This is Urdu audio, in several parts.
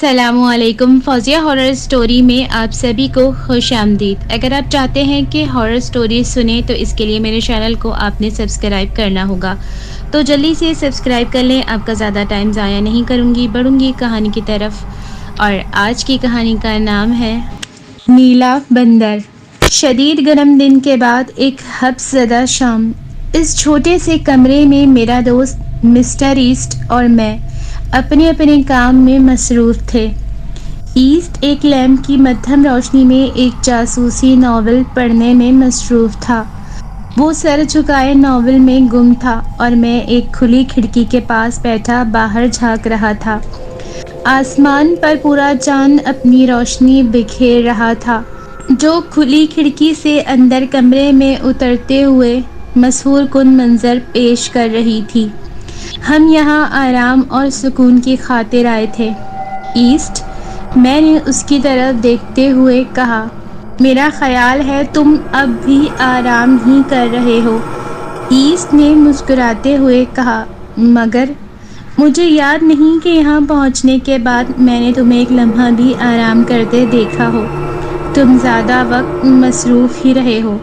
السلام علیکم، فوزیہ ہارر سٹوری میں آپ سبھی کو خوش آمدید۔ اگر آپ چاہتے ہیں کہ ہارر سٹوری سنیں تو اس کے لیے میرے چینل کو آپ نے سبسکرائب کرنا ہوگا، تو جلدی سے سبسکرائب کر لیں۔ آپ کا زیادہ ٹائم ضائع نہیں کروں گی، بڑھوں گی کہانی کی طرف۔ اور آج کی کہانی کا نام ہے نیلا بندر۔ شدید گرم دن کے بعد ایک حبس زدہ شام، اس چھوٹے سے کمرے میں میرا دوست مسٹر ایسٹ اور میں اپنے اپنے کام میں مصروف تھے۔ ایسٹ ایک لیمپ کی مدھم روشنی میں ایک جاسوسی ناول پڑھنے میں مصروف تھا۔ وہ سر جھکائے ناول میں گم تھا اور میں ایک کھلی کھڑکی کے پاس بیٹھا باہر جھانک رہا تھا۔ آسمان پر پورا چاند اپنی روشنی بکھیر رہا تھا، جو کھلی کھڑکی سے اندر کمرے میں اترتے ہوئے مسحور کن منظر پیش کر رہی تھی۔ ہم یہاں آرام اور سکون کی خاطر آئے تھے، ایسٹ، میں نے اس کی طرف دیکھتے ہوئے کہا۔ میرا خیال ہے تم اب بھی آرام ہی کر رہے ہو، ایسٹ نے مسکراتے ہوئے کہا، مگر مجھے یاد نہیں کہ یہاں پہنچنے کے بعد میں نے تمہیں ایک لمحہ بھی آرام کرتے دیکھا ہو۔ تم زیادہ وقت مصروف ہی رہے ہو۔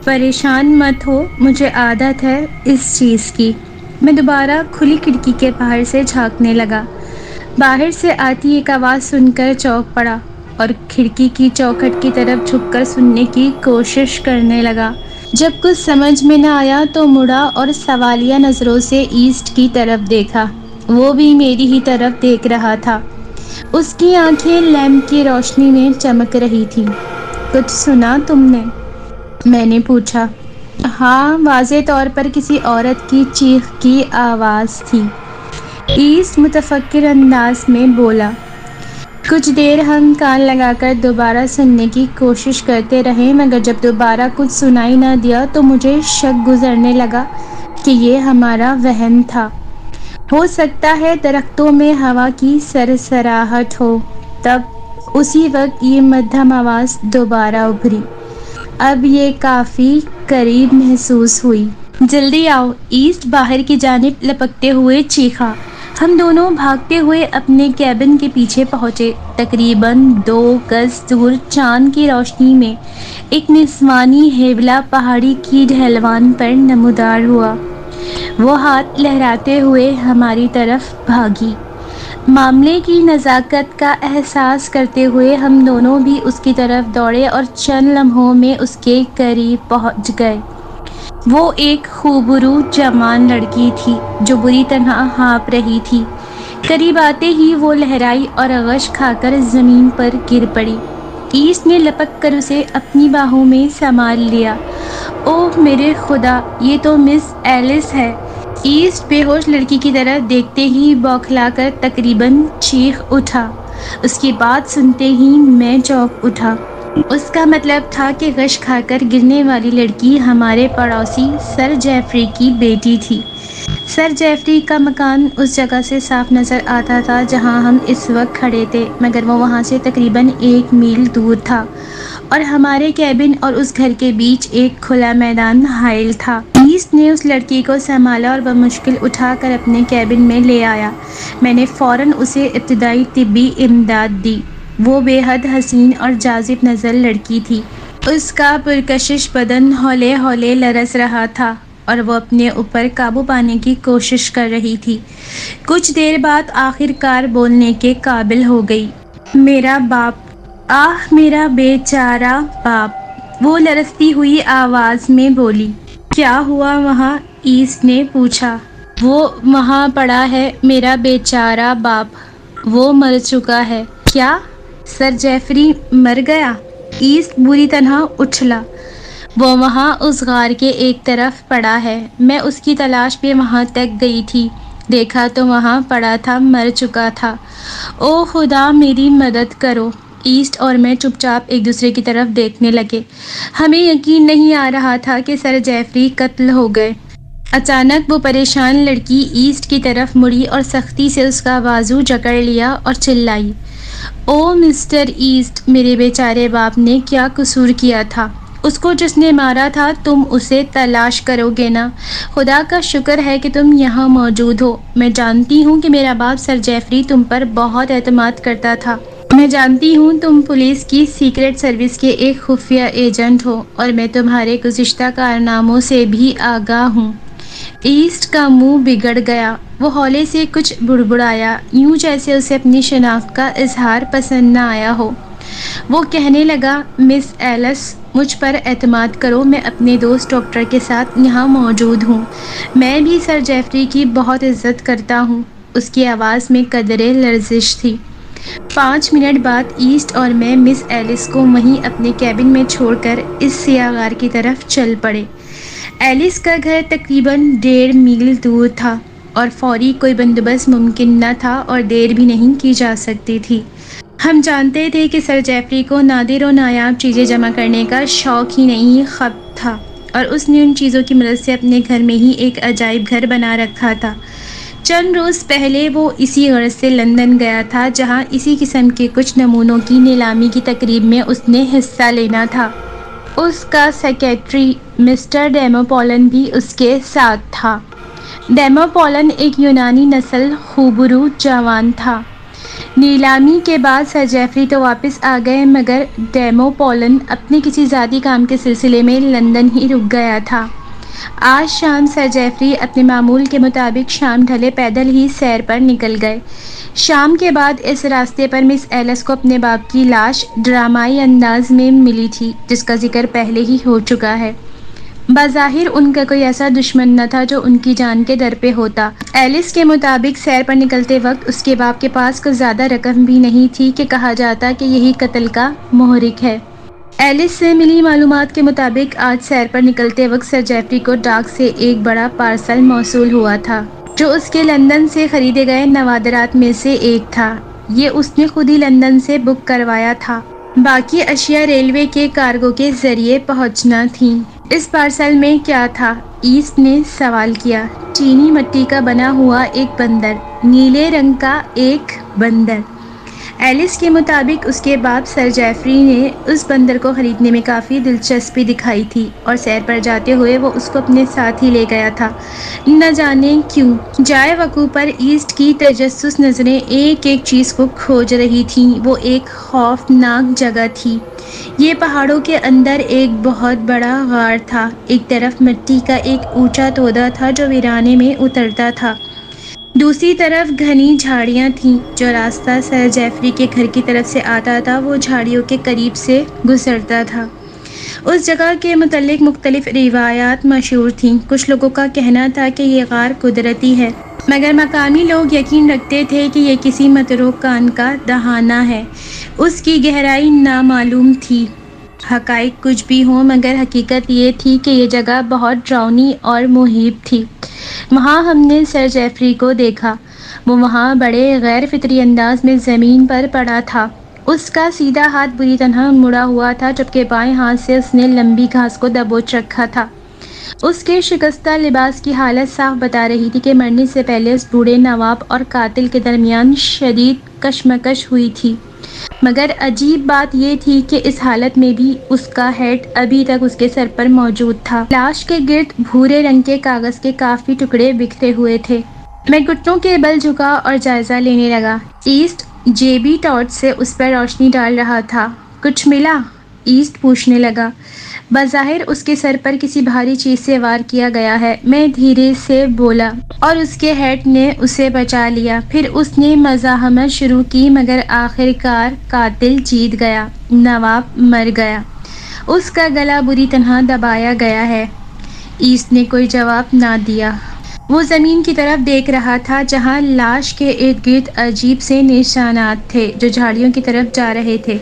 پریشان مت ہو، مجھے عادت ہے اس چیز کی۔ میں دوبارہ کھلی کھڑکی کے باہر سے جھانکنے لگا۔ باہر سے آتی ایک آواز سن کر چونک پڑا اور کھڑکی کی چوکھٹ کی طرف جھک کر سننے کی کوشش کرنے لگا۔ جب کچھ سمجھ میں نہ آیا تو مڑا اور سوالیہ نظروں سے ایسٹ کی طرف دیکھا۔ وہ بھی میری ہی طرف دیکھ رہا تھا۔ اس کی آنکھیں لیمپ کی روشنی میں چمک رہی تھیں۔ کچھ سنا تم نے؟ میں نے پوچھا۔ ہاں، واضح طور پر کسی عورت کی چیخ کی آواز تھی، ایسٹ متفکر انداز میں بولا۔ کچھ دیر ہم کان لگا کر دوبارہ سننے کی کوشش کرتے رہے، مگر جب دوبارہ کچھ سنائی نہ دیا تو مجھے شک گزرنے لگا کہ یہ ہمارا وہم تھا۔ ہو سکتا ہے درختوں میں ہوا کی سرسراہٹ ہو۔ تب اسی وقت یہ مدھم آواز دوبارہ ابھری۔ اب یہ کافی قریب محسوس ہوئی۔ جلدی آؤ، ایسٹ باہر کی جانب لپکتے ہوئے چیخا۔ ہم دونوں بھاگتے ہوئے اپنے کیبن کے پیچھے پہنچے۔ تقریباً 2 گز دور چاند کی روشنی میں ایک نسوانی ہیولا پہاڑی کی ڈھلوان پر نمودار ہوا۔ وہ ہاتھ لہراتے ہوئے ہماری طرف بھاگی۔ معاملے کی نزاکت کا احساس کرتے ہوئے ہم دونوں بھی اس کی طرف دوڑے اور چند لمحوں میں اس کے قریب پہنچ گئے۔ وہ ایک خوبرو جوان لڑکی تھی جو بری طرح ہانپ رہی تھی۔ قریب آتے ہی وہ لہرائی اور غش کھا کر زمین پر گر پڑی۔ ایسٹ نے لپک کر اسے اپنی باہوں میں سنبھال لیا۔ اوہ میرے خدا، یہ تو مس ایلس ہے۔ ایسٹ بے ہوش لڑکی کی طرف دیکھتے ہی بوکھلا کر تقریباً چیخ اٹھا۔ اس کی بات سنتے ہی میں چونک اٹھا۔ اس کا مطلب تھا کہ غش کھا کر گرنے والی لڑکی ہمارے پڑوسی سر جیفری کی بیٹی تھی۔ سر جیفری کا مکان اس جگہ سے صاف نظر آتا تھا جہاں ہم اس وقت کھڑے تھے، مگر وہ وہاں سے تقریباً 1 میل دور تھا اور ہمارے کیبن اور اس گھر کے بیچ ایک کھلا میدان حائل تھا۔ ایسٹ نے اس لڑکی کو سنبھالا اور بمشکل اٹھا کر اپنے کیبن میں لے آیا۔ میں نے فوراً اسے ابتدائی طبی امداد دی۔ وہ بے حد حسین اور جاذب نظر لڑکی تھی۔ اس کا پرکشش بدن ہولے ہولے لرز رہا تھا اور وہ اپنے اوپر قابو پانے کی کوشش کر رہی تھی۔ کچھ دیر بعد آخر کار بولنے کے قابل ہو گئی۔ میرا باپ، آہ میرا بیچارہ باپ، وہ لرزتی ہوئی آواز میں بولی۔ کیا ہوا وہاں؟ ایسٹ نے پوچھا۔ وہ وہاں پڑا ہے، میرا بیچارہ باپ، وہ مر چکا ہے۔ کیا؟ سر جیفری مر گیا؟ ایسٹ بری طرح اچھلا۔ وہ وہاں اس غار کے ایک طرف پڑا ہے۔ میں اس کی تلاش میں وہاں تک گئی تھی، دیکھا تو وہاں پڑا تھا، مر چکا تھا۔ او خدا، میری مدد کرو۔ ایسٹ اور میں چپ چاپ ایک دوسرے کی طرف دیکھنے لگے۔ ہمیں یقین نہیں آ رہا تھا کہ سر جیفری قتل ہو گئے۔ اچانک وہ پریشان لڑکی ایسٹ کی طرف مڑی اور سختی سے اس کا بازو جکڑ لیا اور چلائی۔ او مسٹر ایسٹ، میرے بیچارے باپ نے کیا قصور کیا تھا؟ اس کو جس نے مارا تھا تم اسے تلاش کرو گے نا؟ خدا کا شکر ہے کہ تم یہاں موجود ہو۔ میں جانتی ہوں کہ میرا باپ سر جیفری تم پر بہت اعتماد کرتا تھا۔ میں جانتی ہوں تم پولیس کی سیکرٹ سروس کے ایک خفیہ ایجنٹ ہو اور میں تمہارے گزشتہ کارناموں سے بھی آگاہ ہوں۔ ایسٹ کا منہ بگڑ گیا۔ وہ ہولے سے کچھ بڑبڑایا، یوں جیسے اسے اپنی شناخت کا اظہار پسند نہ آیا ہو۔ وہ کہنے لگا، مس ایلس، مجھ پر اعتماد کرو، میں اپنے دوست ڈاکٹر کے ساتھ یہاں موجود ہوں۔ میں بھی سر جیفری کی بہت عزت کرتا ہوں۔ اس کی آواز میں قدرے لرزش تھی۔ 5 منٹ بعد ایسٹ اور میں مس ایلس کو وہیں اپنے کیبن میں چھوڑ کر اس سیاہ غار کی طرف چل پڑے۔ ایلس کا گھر تقریباً 1.5 میل دور تھا اور فوری کوئی بندوبست ممکن نہ تھا اور دیر بھی نہیں کی جا سکتی تھی۔ ہم جانتے تھے کہ سر جیفری کو نادر و نایاب چیزیں جمع کرنے کا شوق ہی نہیں خب تھا اور اس نے ان چیزوں کی مدد سے اپنے گھر میں ہی ایک عجائب گھر بنا رکھا تھا۔ چند روز پہلے وہ اسی غرض سے لندن گیا تھا جہاں اسی قسم کے کچھ نمونوں کی نیلامی کی تقریب میں اس نے حصہ لینا تھا۔ اس کا سیکریٹری مسٹر ڈیموپولن بھی اس کے ساتھ تھا۔ ڈیموپولن ایک یونانی نسل خوبرو جوان تھا۔ نیلامی کے بعد سر جیفری تو واپس آ گئے مگر ڈیموپولن اپنے کسی ذاتی کام کے سلسلے میں لندن ہی رک گیا تھا۔ آج شام سر جیفری اپنے معمول کے مطابق شام ڈھلے پیدل ہی سیر پر نکل گئے۔ شام کے بعد اس راستے پر مس ایلس کو اپنے باپ کی لاش ڈرامائی انداز میں ملی تھی جس کا ذکر پہلے ہی ہو چکا ہے۔ بظاہر ان کا کوئی ایسا دشمن نہ تھا جو ان کی جان کے در پہ ہوتا۔ ایلس کے مطابق سیر پر نکلتے وقت اس کے باپ کے پاس کچھ زیادہ رقم بھی نہیں تھی کہ کہا جاتا کہ یہی قتل کا محرک ہے۔ ایلس سے ملی معلومات کے مطابق آج سیر پر نکلتے وقت سر جیفری کو ڈاک سے ایک بڑا پارسل موصول ہوا تھا جو اس کے لندن سے خریدے گئے نوادرات میں سے ایک تھا۔ یہ اس نے خود ہی لندن سے بک کروایا تھا۔ باقی اشیاء ریلوے کے کارگو کے ذریعے پہنچنا تھیں۔ اس پارسل میں کیا تھا؟ ایسٹ نے سوال کیا۔ چینی مٹی کا بنا ہوا ایک بندر، نیلے رنگ کا ایک بندر۔ ایلس کے مطابق اس کے باپ سر جیفری نے اس بندر کو خریدنے میں کافی دلچسپی دکھائی تھی اور سیر پر جاتے ہوئے وہ اس کو اپنے ساتھ ہی لے گیا تھا۔ نہ جانے کیوں، جائے وقوع پر ایسٹ کی تجسس نظریں ایک ایک چیز کو کھوج رہی تھیں۔ وہ ایک خوفناک جگہ تھی۔ یہ پہاڑوں کے اندر ایک بہت بڑا غار تھا۔ ایک طرف مٹی کا ایک اونچا تودہ تھا جو ویرانے میں اترتا تھا، دوسری طرف گھنی جھاڑیاں تھیں۔ جو راستہ سر جیفری کے گھر کی طرف سے آتا تھا وہ جھاڑیوں کے قریب سے گزرتا تھا۔ اس جگہ کے متعلق مختلف روایات مشہور تھیں۔ کچھ لوگوں کا کہنا تھا کہ یہ غار قدرتی ہے مگر مقامی لوگ یقین رکھتے تھے کہ یہ کسی متروک کان کا دہانہ ہے۔ اس کی گہرائی نامعلوم تھی۔ حقائق کچھ بھی ہوں مگر حقیقت یہ تھی کہ یہ جگہ بہت ڈراؤنی اور مہیب تھی۔ وہاں ہم نے سر جیفری کو دیکھا۔ وہ وہاں بڑے غیر فطری انداز میں زمین پر پڑا تھا۔ اس کا سیدھا ہاتھ بری طرح مڑا ہوا تھا جبکہ بائیں ہاتھ سے اس نے لمبی گھاس کو دبوچ رکھا تھا۔ اس کے شکستہ لباس کی حالت صاف بتا رہی تھی کہ مرنے سے پہلے اس بوڑھے نواب اور قاتل کے درمیان شدید کشمکش ہوئی تھی۔ مگر عجیب بات یہ تھی کہ اس حالت میں بھی اس کا ہیٹ ابھی تک اس کے سر پر موجود تھا۔ لاش کے گرد بھورے رنگ کے کاغذ کے کافی ٹکڑے بکھرے ہوئے تھے۔ میں گھٹنوں کے بل جھکا اور جائزہ لینے لگا۔ ایسٹ جیبی ٹارچ سے اس پر روشنی ڈال رہا تھا۔ کچھ ملا؟ ایسٹ پوچھنے لگا۔ بظاہر اس کے سر پر کسی بھاری چیز سے وار کیا گیا ہے، میں دھیرے سے بولا، اور اس کے ہیٹ نے اسے بچا لیا۔ پھر اس نے مزاحمت شروع کی مگر آخر کار قاتل جیت گیا، نواب مر گیا، اس کا گلا بری طرح دبایا گیا ہے۔ ایسٹ نے کوئی جواب نہ دیا۔ وہ زمین کی طرف دیکھ رہا تھا جہاں لاش کے ارد گرد عجیب سے نشانات تھے جو جھاڑیوں کی طرف جا رہے تھے۔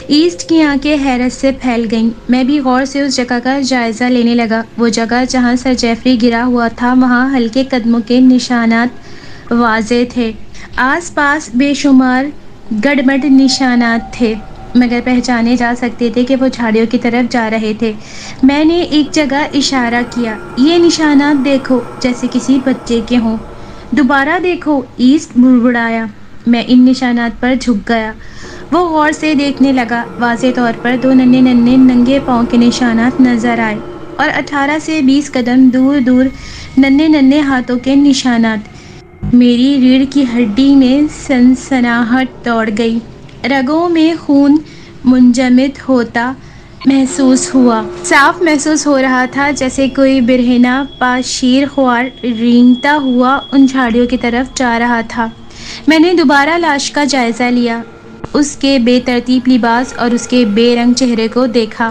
ایسٹ کی آنکھیں حیرت سے پھیل گئیں۔ میں بھی غور سے اس جگہ کا جائزہ لینے لگا۔ وہ جگہ جہاں سر جیفری گرا ہوا تھا وہاں ہلکے قدموں کے نشانات واضح تھے۔ آس پاس بے شمار گڈمڈ نشانات تھے مگر پہچانے جا سکتے تھے کہ وہ جھاڑیوں کی طرف جا رہے تھے۔ میں نے ایک جگہ اشارہ کیا۔ یہ نشانات دیکھو، جیسے کسی بچے کے ہوں۔ دوبارہ دیکھو، ایسٹ بڑبڑایا۔ میں ان نشانات پر جھک گیا۔ وہ غور سے دیکھنے لگا۔ واضح طور پر 2 ننھے ننھے ننگے پاؤں کے نشانات نظر آئے اور 18 سے 20 قدم دور دور ننھے ننھے ہاتھوں کے نشانات۔ میری ریڑھ کی ہڈی میں سنسناہٹ دوڑ گئی، رگوں میں خون منجمد ہوتا محسوس ہوا۔ صاف محسوس ہو رہا تھا جیسے کوئی برہنہ پا شیر خوار رینگتا ہوا ان جھاڑیوں کی طرف جا رہا تھا۔ میں نے دوبارہ لاش کا جائزہ لیا، اس کے بے ترتیب لباس اور اس کے بے رنگ چہرے کو دیکھا۔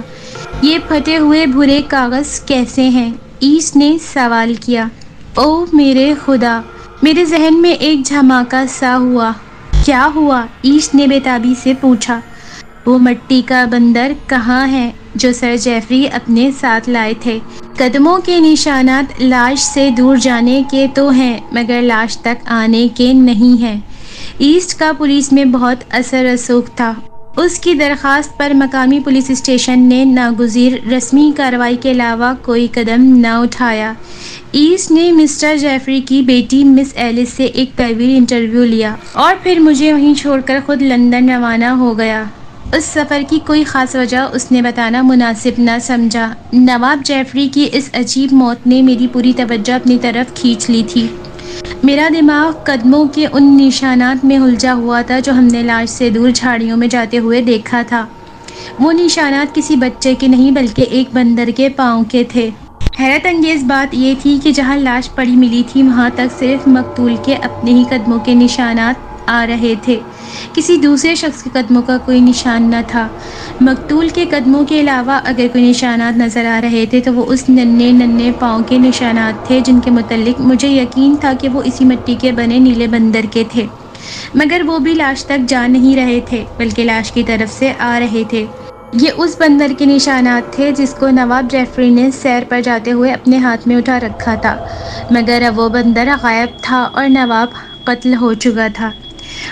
یہ پھٹے ہوئے بھورے کاغذ کیسے ہیں؟ ایس نے سوال کیا۔ او میرے خدا! میرے ذہن میں ایک جھماکا سا ہوا۔ کیا ہوا؟ ایس نے بے تابی سے پوچھا۔ وہ مٹی کا بندر کہاں ہے جو سر جیفری اپنے ساتھ لائے تھے؟ قدموں کے نشانات لاش سے دور جانے کے تو ہیں مگر لاش تک آنے کے نہیں ہیں۔ ایسٹ کا پولیس میں بہت اثر رسوخ تھا۔ اس کی درخواست پر مقامی پولیس اسٹیشن نے ناگزیر رسمی کارروائی کے علاوہ کوئی قدم نہ اٹھایا۔ ایسٹ نے مسٹر جیفری کی بیٹی مس ایلس سے ایک طویل انٹرویو لیا اور پھر مجھے وہیں چھوڑ کر خود لندن روانہ ہو گیا۔ اس سفر کی کوئی خاص وجہ اس نے بتانا مناسب نہ سمجھا۔ نواب جیفری کی اس عجیب موت نے میری پوری توجہ اپنی طرف کھینچ لی تھی۔ میرا دماغ قدموں کے ان نشانات میں الجھا ہوا تھا جو ہم نے لاش سے دور جھاڑیوں میں جاتے ہوئے دیکھا تھا۔ وہ نشانات کسی بچے کے نہیں بلکہ ایک بندر کے پاؤں کے تھے۔ حیرت انگیز بات یہ تھی کہ جہاں لاش پڑی ملی تھی وہاں تک صرف مقتول کے اپنے ہی قدموں کے نشانات آ رہے تھے، کسی دوسرے شخص کے قدموں کا کوئی نشان نہ تھا۔ مقتول کے قدموں کے علاوہ اگر کوئی نشانات نظر آ رہے تھے تو وہ اس ننھے ننھے پاؤں کے نشانات تھے جن کے متعلق مجھے یقین تھا کہ وہ اسی مٹی کے بنے نیلے بندر کے تھے، مگر وہ بھی لاش تک جا نہیں رہے تھے بلکہ لاش کی طرف سے آ رہے تھے۔ یہ اس بندر کے نشانات تھے جس کو نواب جیفری نے سیر پر جاتے ہوئے اپنے ہاتھ میں اٹھا رکھا تھا، مگر اب وہ بندر غائب تھا اور نواب قتل ہو چکا تھا۔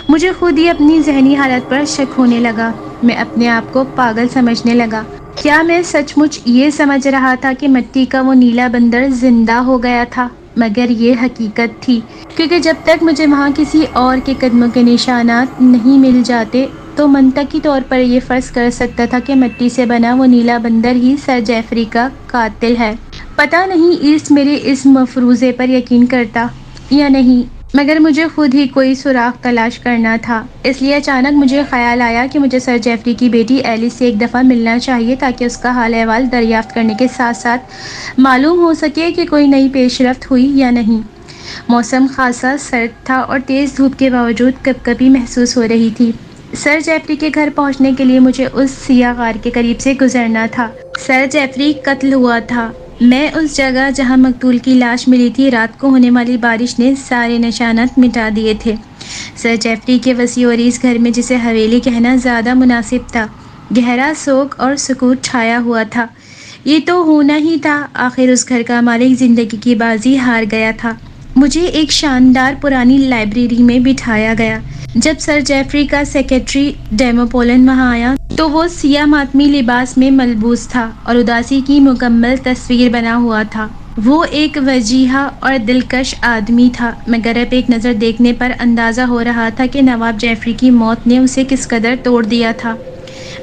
مجھے خود ہی اپنی ذہنی حالت پر شک ہونے لگا۔ میں اپنے آپ کو پاگل سمجھنے لگا۔ کیا میں سچ مچ یہ سمجھ رہا تھا کہ مٹی کا وہ نیلا بندر زندہ ہو گیا تھا؟ مگر یہ حقیقت تھی، کیونکہ جب تک مجھے وہاں کسی اور کے قدموں کے نشانات نہیں مل جاتے تو منطقی طور پر یہ فرض کر سکتا تھا کہ مٹی سے بنا وہ نیلا بندر ہی سر جیفری کا قاتل ہے۔ پتہ نہیں ایسٹ میرے اس مفروضے پر یقین کرتا یا نہیں، مگر مجھے خود ہی کوئی سراغ تلاش کرنا تھا۔ اس لیے اچانک مجھے خیال آیا کہ مجھے سر جیفری کی بیٹی ایلس سے ایک دفعہ ملنا چاہیے تاکہ اس کا حال احوال دریافت کرنے کے ساتھ ساتھ معلوم ہو سکے کہ کوئی نئی پیش رفت ہوئی یا نہیں۔ موسم خاصا سرد تھا اور تیز دھوپ کے باوجود کپکپی محسوس ہو رہی تھی۔ سر جیفری کے گھر پہنچنے کے لیے مجھے اس سیاہ غار کے قریب سے گزرنا تھا۔ سر جیفری قتل ہوا تھا۔ میں اس جگہ جہاں مقتول کی لاش ملی تھی، رات کو ہونے والی بارش نے سارے نشانات مٹا دیے تھے۔ سر جیفری کے وسیع و عریض گھر میں، جسے حویلی کہنا زیادہ مناسب تھا، گہرا سوگ اور سکوت چھایا ہوا تھا۔ یہ تو ہونا ہی تھا، آخر اس گھر کا مالک زندگی کی بازی ہار گیا تھا۔ مجھے ایک شاندار پرانی لائبریری میں بٹھایا گیا۔ جب سر جیفری کا سیکریٹری ڈیموپولن وہاں آیا تو وہ سیاہ ماتمی لباس میں ملبوس تھا اور اداسی کی مکمل تصویر بنا ہوا تھا۔ وہ ایک وجیحہ اور دلکش آدمی تھا، مگر اب ایک نظر دیکھنے پر اندازہ ہو رہا تھا کہ نواب جیفری کی موت نے اسے کس قدر توڑ دیا تھا۔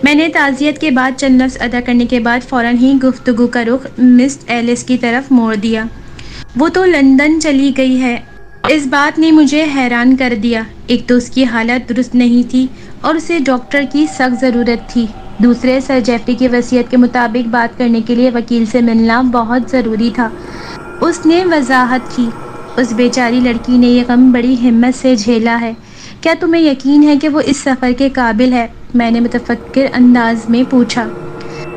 میں نے تعزیت کے بعد چند لفظ ادا کرنے کے بعد فوراً ہی گفتگو کا رخ مس ایلس کی طرف موڑ دیا۔ وہ تو لندن چلی گئی ہے۔ اس بات نے مجھے حیران کر دیا۔ ایک تو اس کی حالت درست نہیں تھی اور اسے ڈاکٹر کی سخت ضرورت تھی، دوسرے سر جیفری کی وصیت کے مطابق بات کرنے کے لیے وکیل سے ملنا بہت ضروری تھا۔ اس نے وضاحت کی، اس بیچاری لڑکی نے یہ غم بڑی ہمت سے جھیلا ہے۔ کیا تمہیں یقین ہے کہ وہ اس سفر کے قابل ہے؟ میں نے متفکر انداز میں پوچھا۔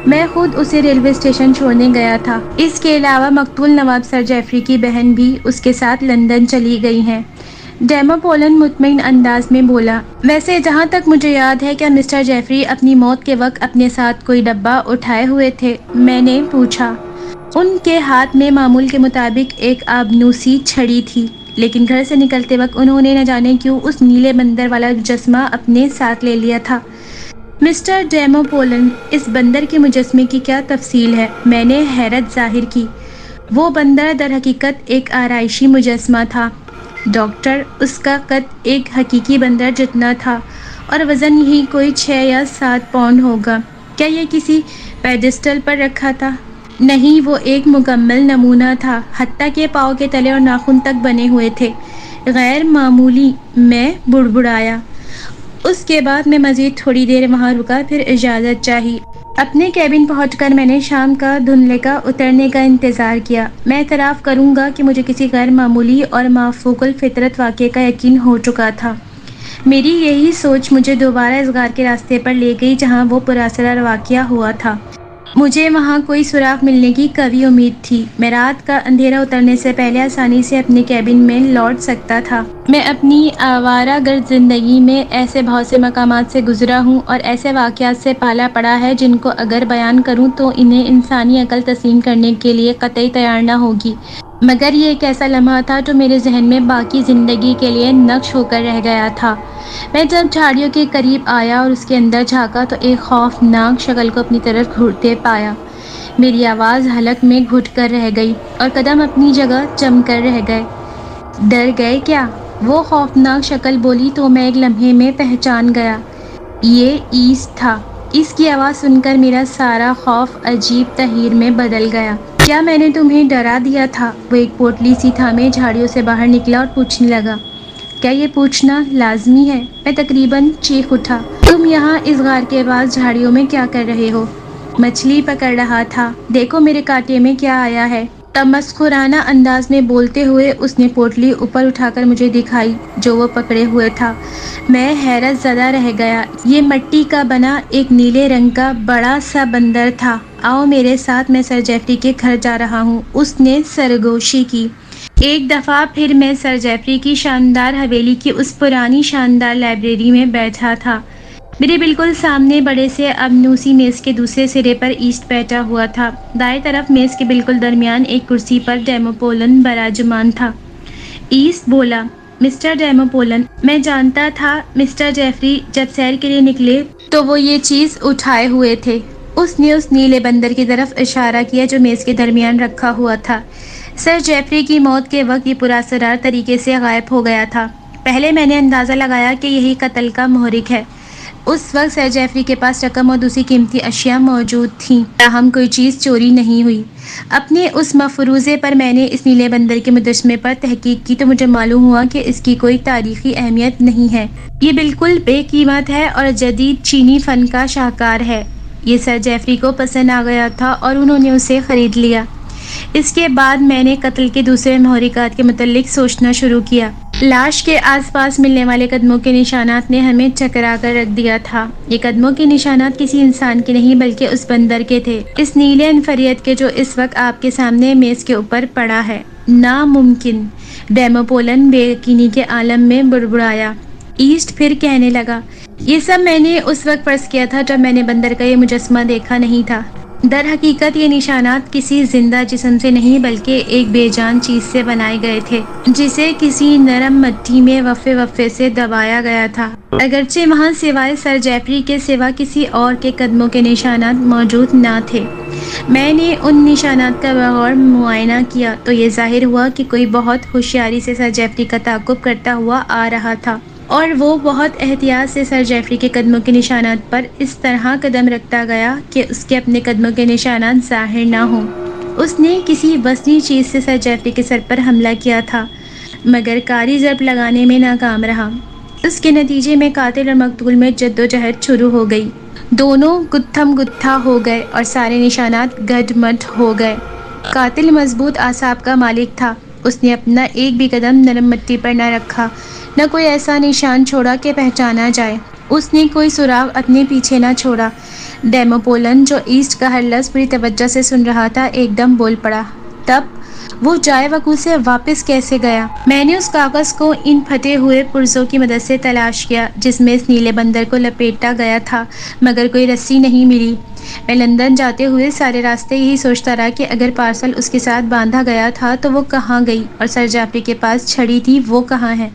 میں خود اسے ریلوے اسٹیشن چھوڑنے گیا تھا۔ اس کے علاوہ مقتول نواب سر جیفری کی بہن بھی اس کے ساتھ لندن چلی گئی ہیں۔ ڈیموپولن مطمئن انداز میں بولا۔ ویسے جہاں تک مجھے یاد ہے، کیا مسٹر جیفری اپنی موت کے وقت اپنے ساتھ کوئی ڈبہ اٹھائے ہوئے تھے؟ میں نے پوچھا۔ ان کے ہاتھ میں معمول کے مطابق ایک آبنوسی چھڑی تھی، لیکن گھر سے نکلتے وقت انہوں نے نہ جانے کیوں اس نیلے بندر والا مجسمہ اپنے ساتھ لے لیا تھا۔ مسٹر ڈیموپولن، اس بندر کے مجسمے کی کیا تفصیل ہے؟ میں نے حیرت ظاہر کی۔ وہ بندر در حقیقت ایک آرائشی مجسمہ تھا ڈاکٹر، اس کا قد ایک حقیقی بندر جتنا تھا اور وزن یہی کوئی 6 یا 7 پاؤنڈ ہوگا۔ کیا یہ کسی پیڈسٹل پر رکھا تھا؟ نہیں، وہ ایک مکمل نمونہ تھا، حتیٰ کہ پاؤں کے تلے اور ناخن تک بنے ہوئے تھے۔ غیر معمولی، میں بڑبڑایا۔ اس کے بعد میں مزید تھوڑی دیر وہاں رکا، پھر اجازت چاہی۔ اپنے کیبن پہنچ کر میں نے شام کا دھندلے کا اترنے کا انتظار کیا۔ میں اعتراف کروں گا کہ مجھے کسی غیر معمولی اور مافوق الفطرت واقعے کا یقین ہو چکا تھا۔ میری یہی سوچ مجھے دوبارہ اس غار کے راستے پر لے گئی جہاں وہ پراسرار واقعہ ہوا تھا۔ مجھے وہاں کوئی سراغ ملنے کی قوی امید تھی۔ میں رات کا اندھیرا اترنے سے پہلے آسانی سے اپنے کیبن میں لوٹ سکتا تھا۔ میں اپنی آوارہ گرد زندگی میں ایسے بہت سے مقامات سے گزرا ہوں اور ایسے واقعات سے پالا پڑا ہے جن کو اگر بیان کروں تو انہیں انسانی عقل تسلیم کرنے کے لیے قطعی تیار نہ ہوگی، مگر یہ ایک ایسا لمحہ تھا جو میرے ذہن میں باقی زندگی کے لیے نقش ہو کر رہ گیا تھا۔ میں جب جھاڑیوں کے قریب آیا اور اس کے اندر جھانکا تو ایک خوفناک شکل کو اپنی طرف گھورتے پایا۔ میری آواز حلق میں گھٹ کر رہ گئی اور قدم اپنی جگہ جم کر رہ گئے۔ ڈر گئے کیا؟ وہ خوفناک شکل بولی تو میں ایک لمحے میں پہچان گیا۔ یہ ایسٹ تھا۔ اس کی آواز سن کر میرا سارا خوف عجیب تحیر میں بدل گیا۔ کیا میں نے تمہیں ڈرا دیا تھا؟ وہ ایک پوٹلی سی تھامے جھاڑیوں سے باہر نکلا اور پوچھنے لگا۔ کیا یہ پوچھنا لازمی ہے؟ میں تقریباً چیخ اٹھا۔ تم یہاں اس غار کے پاس جھاڑیوں میں کیا کر رہے ہو؟ مچھلی پکڑ رہا تھا۔ دیکھو میرے کانٹے میں کیا آیا ہے۔ تمسخرانہ انداز میں بولتے ہوئے اس نے پوٹلی اوپر اٹھا کر مجھے دکھائی جو وہ پکڑے ہوئے تھا۔ میں حیرت زدہ رہ گیا۔ یہ مٹی کا بنا ایک نیلے رنگ کا بڑا سا بندر تھا۔ آؤ میرے ساتھ، میں سر جیفری کے گھر جا رہا ہوں، اس نے سرگوشی کی۔ ایک دفعہ پھر میں سر جیفری کی شاندار حویلی کی اس پرانی شاندار لائبریری میں بیٹھا تھا۔ میرے بالکل سامنے بڑے سے ابنوسی میز کے دوسرے سرے پر ایسٹ بیٹھا ہوا تھا۔ دائیں طرف میز کے بالکل درمیان ایک کرسی پر ڈیموپولن براجمان تھا۔ ایسٹ بولا، مسٹر ڈیموپولن، میں جانتا تھا مسٹر جیفری جب سیر کے لیے نکلے تو وہ یہ چیز اٹھائے ہوئے تھے۔ اس نے اس نیلے بندر کی طرف اشارہ کیا جو میز کے درمیان رکھا ہوا تھا۔ سر جیفری کی موت کے وقت یہ پراسرار طریقے سے غائب ہو گیا تھا۔ پہلے میں نے اندازہ لگایا کہ یہی قتل کا محرک ہے۔ اس وقت سر جیفری کے پاس رقم اور دوسری قیمتی اشیاء موجود تھیں، تاہم کوئی چیز چوری نہیں ہوئی۔ اپنے اس مفروضے پر میں نے اس نیلے بندر کے مجسمے پر تحقیق کی تو مجھے معلوم ہوا کہ اس کی کوئی تاریخی اہمیت نہیں ہے۔ یہ بالکل بے قیمت ہے اور جدید چینی فن کا شاہکار ہے۔ یہ سر جیفری کو پسند آ گیا تھا اور انہوں نے اسے خرید لیا۔ اس کے بعد میں نے قتل کے دوسرے محرکات کے متعلق سوچنا شروع کیا۔ لاش کے آس پاس ملنے والے قدموں کے نشانات نے ہمیں چکرا کر رکھ دیا تھا۔ یہ قدموں کے نشانات کسی انسان کے نہیں بلکہ اس بندر کے تھے، اس نیلے انفریت کے جو اس وقت آپ کے سامنے میز کے اوپر پڑا ہے۔ ناممکن، ڈیموپولن بے یقینی کے عالم میں بڑبڑایا۔ ایسٹ پھر کہنے لگا، یہ سب میں نے اس وقت فرض کیا تھا جب میں نے بندر کا یہ مجسمہ دیکھا نہیں تھا۔ در حقیقت یہ نشانات کسی زندہ جسم سے نہیں بلکہ ایک بے جان چیز سے بنائے گئے تھے جسے کسی نرم مٹی میں وقفے وقفے سے دبایا گیا تھا۔ اگرچہ وہاں سوائے سر جیفری کے سوا کسی اور کے قدموں کے نشانات موجود نہ تھے۔ میں نے ان نشانات کا بغور معائنہ کیا تو یہ ظاہر ہوا کہ کوئی بہت ہوشیاری سے سر جیفری کا تعاقب کرتا ہوا آ رہا تھا، اور وہ بہت احتیاط سے سر جیفری کے قدموں کے نشانات پر اس طرح قدم رکھتا گیا کہ اس کے اپنے قدموں کے نشانات ظاہر نہ ہوں۔ اس نے کسی وزنی چیز سے سر جیفری کے سر پر حملہ کیا تھا، مگر کاری ضرب لگانے میں ناکام رہا۔ اس کے نتیجے میں قاتل اور مقتول میں جدوجہد شروع ہو گئی۔ دونوں گتھم گتھا ہو گئے اور سارے نشانات گڈ مڈ ہو گئے۔ قاتل مضبوط اعصاب کا مالک تھا۔ اس نے اپنا ایک بھی قدم نرم مٹی پر نہ رکھا، نہ کوئی ایسا نشان چھوڑا کہ پہچانا جائے۔ اس نے کوئی سراغ اپنے پیچھے نہ چھوڑا۔ ڈیموپولن جو ایسٹ کا ہر لفظ پوری توجہ سے سن رہا تھا ایک دم بول پڑا، تب وہ جائے وقوع سے واپس کیسے گیا؟ میں نے اس کاغذ کو ان پھٹے ہوئے پرزوں کی مدد سے تلاش کیا جس میں اس نیلے بندر کو لپیٹا گیا تھا، مگر کوئی رسی نہیں ملی۔ میں لندن جاتے ہوئے سارے راستے یہی سوچتا رہا کہ اگر پارسل اس کے ساتھ باندھا گیا تھا تو وہ کہاں گئی، اور سر جعفری کے پاس چھڑی تھی وہ کہاں ہے؟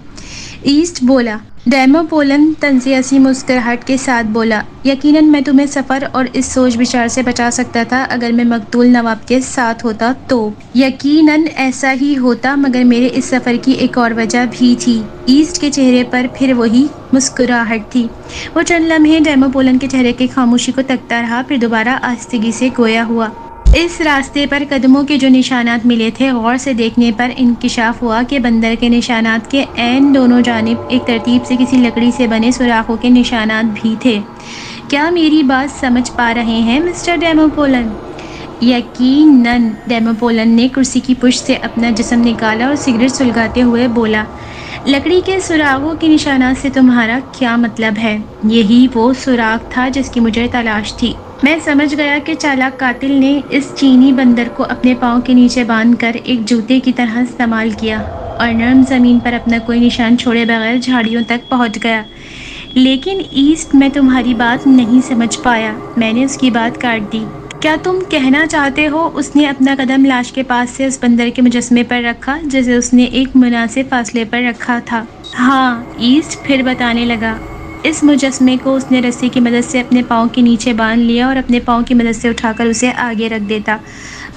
ایسٹ بولا، ڈیموپولن طنزیہ سی مسکراہٹ کے ساتھ بولا، یقیناً میں تمہیں سفر اور اس سوچ بچار سے بچا سکتا تھا اگر میں مقتول نواب کے ساتھ ہوتا تو۔ یقیناً ایسا ہی ہوتا، مگر میرے اس سفر کی ایک اور وجہ بھی تھی۔ ایسٹ کے چہرے پر پھر وہی مسکراہٹ تھی۔ وہ چند لمحے ڈیموپولن کے چہرے کی خاموشی کو تکتا رہا، پھر دوبارہ آہستگی سے گویا ہوا۔ اس راستے پر قدموں کے جو نشانات ملے تھے، غور سے دیکھنے پر انکشاف ہوا کہ بندر کے نشانات کے عین دونوں جانب ایک ترتیب سے کسی لکڑی سے بنے سوراخوں کے نشانات بھی تھے۔ کیا میری بات سمجھ پا رہے ہیں مسٹر ڈیموپولن؟ یقیناً، ڈیموپولن نے کرسی کی پشت سے اپنا جسم نکالا اور سگریٹ سلگاتے ہوئے بولا، لکڑی کے سراغوں کے نشانات سے تمہارا کیا مطلب ہے؟ یہی وہ سراغ تھا جس کی مجھے تلاش تھی۔ میں سمجھ گیا کہ چالاک قاتل نے اس چینی بندر کو اپنے پاؤں کے نیچے باندھ کر ایک جوتے کی طرح استعمال کیا اور نرم زمین پر اپنا کوئی نشان چھوڑے بغیر جھاڑیوں تک پہنچ گیا۔ لیکن ایسٹ، میں تمہاری بات نہیں سمجھ پایا۔ میں نے اس کی بات کاٹ دی۔ کیا تم کہنا چاہتے ہو اس نے اپنا قدم لاش کے پاس سے اس بندر کے مجسمے پر رکھا جسے اس نے ایک مناسب فاصلے پر رکھا تھا؟ ہاں، ایسٹ پھر بتانے لگا۔ اس مجسمے کو اس نے رسی کی مدد سے اپنے پاؤں کے نیچے باندھ لیا اور اپنے پاؤں کی مدد سے اٹھا کر اسے آگے رکھ دیتا۔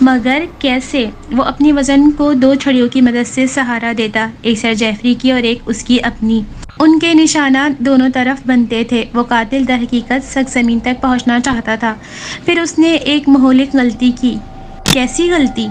مگر کیسے؟ وہ اپنی وزن کو دو چھڑیوں کی مدد سے سہارا دیتا، ایک سر جیفری کی اور ایک اس کی اپنی۔ ان کے نشانات دونوں طرف بنتے تھے۔ وہ قاتل در حقیقت سخت زمین تک پہنچنا چاہتا تھا۔ پھر اس نے ایک مہلک غلطی کی۔ کیسی غلطی؟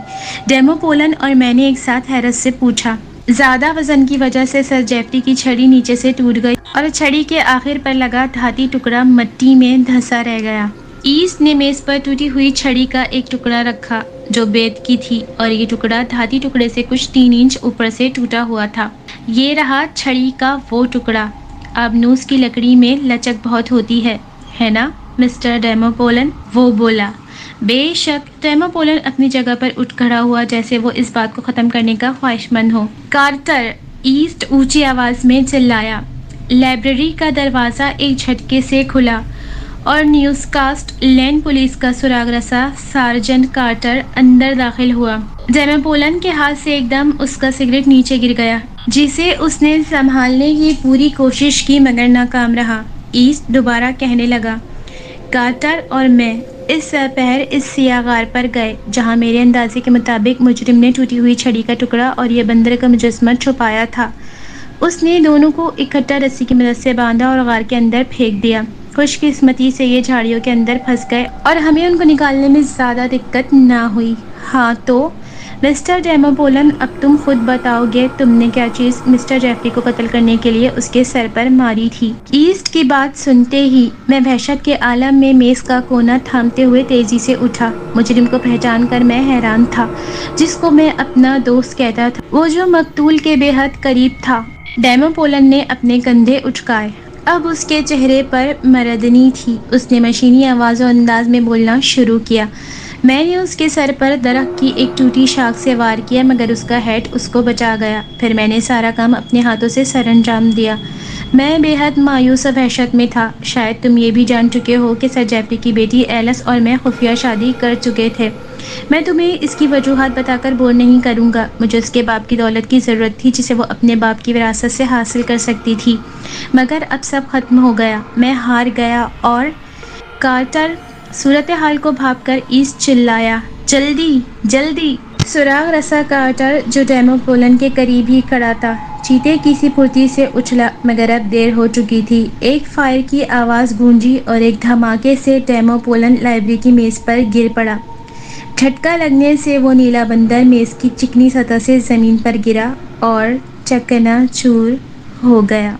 ڈیموپولن اور میں نے ایک ساتھ حیرت سے پوچھا۔ زیادہ وزن کی وجہ سے سر جیفری کی چھڑی نیچے سے ٹوٹ گئی اور چھڑی کے آخر پر لگا دھاتی ٹکڑا مٹی میں دھنسا رہ گیا۔ ایسٹ نے میز پر ٹوٹی ہوئی چھڑی کا ایک ٹکڑا رکھا جو بیت کی تھی، اور یہ ٹکڑا دھاتی ٹکڑے سے کچھ 3 انچ اوپر سے ٹوٹا ہوا تھا۔ یہ رہا چھڑی کا وہ ٹکڑا۔ آبنوس کی لکڑی میں لچک بہت ہوتی ہے نا مسٹر ڈیموپولن؟ وہ بولا۔ بے شک۔ ڈیموپولن اپنی جگہ پر اٹھ کھڑا ہوا جیسے وہ اس بات کو ختم کرنے کا خواہش مند ہو۔ کارٹر! ایسٹ اونچی آواز میں چلایا۔ لائبریری کا دروازہ ایک جھٹکے سے کھلا اور نیوز کاسٹ لینڈ پولیس کا سراغ رساں سارجنٹ کارٹر اندر داخل ہوا۔ ڈیموپولن کے ہاتھ سے ایک دم اس کا سگریٹ نیچے گر گیا، جسے اس نے سنبھالنے کی پوری کوشش کی مگر ناکام رہا۔ ایسٹ دوبارہ کہنے لگا، کارٹر اور میں اس پہر اس سیاہ غار پر گئے جہاں میرے اندازے کے مطابق مجرم نے ٹوٹی ہوئی چھڑی کا ٹکڑا اور یہ بندر کا مجسمہ چھپایا تھا۔ اس نے دونوں کو اکٹھا رسی کی مدد سے باندھا اور غار کے اندر پھینک دیا۔ خوش قسمتی سے یہ جھاڑیوں کے اندر پھنس گئے اور ہمیں ان کو نکالنے میں زیادہ دقت نہ ہوئی۔ ہاں تو مسٹر ڈیموپولن، اب تم خود بتاؤ گے تم نے کیا چیز مسٹر جیفری کو قتل کرنے کے لیے اس کے سر پر ماری تھی؟ ایسٹ کی بات سنتے ہی میں وحشت کے عالم میں میز کا کونا تھامتے ہوئے تیزی سے اٹھا۔ مجرم کو پہچان کر میں حیران تھا، جس کو میں اپنا دوست کہتا تھا، وہ جو مقتول کے بے حد قریب تھا۔ ڈیموپولن نے اپنے کندھے اچکائے۔ اب اس کے چہرے پر مردنی تھی۔ اس نے مشینی آواز و انداز میں بولنا شروع کیا۔ میں نے اس کے سر پر درخت کی ایک ٹوٹی شاخ سے وار کیا مگر اس کا ہیڈ اس کو بچا گیا۔ پھر میں نے سارا کام اپنے ہاتھوں سے سر انجام دیا۔ میں بے حد مایوس و وحشت میں تھا۔ شاید تم یہ بھی جان چکے ہو کہ سر جیفری کی بیٹی ایلس اور میں خفیہ شادی کر چکے تھے۔ میں تمہیں اس کی وجوہات بتا کر بور نہیں کروں گا۔ مجھے اس کے باپ کی دولت کی ضرورت تھی جسے وہ اپنے باپ کی وراثت سے حاصل کر سکتی تھی، مگر اب سب ختم ہو گیا۔ میں ہار گیا اور کارٹر! صورتحال کو بھاپ کر ایسٹ چلایا، جلدی جلدی! سراغ رساں کارٹر، جو ڈیموپولن کے قریب ہی کھڑا تھا، چیتے کی سی پھرتی سے اچھلا مگر اب دیر ہو چکی تھی۔ ایک فائر کی آواز گونجی اور ایک دھماکے سے ڈیموپولن لائبریری کی میز پر گر پڑا۔ جھٹکا لگنے سے وہ نیلا بندر میز کی چکنی سطح سے زمین پر گرا اور چکنا چور ہو گیا۔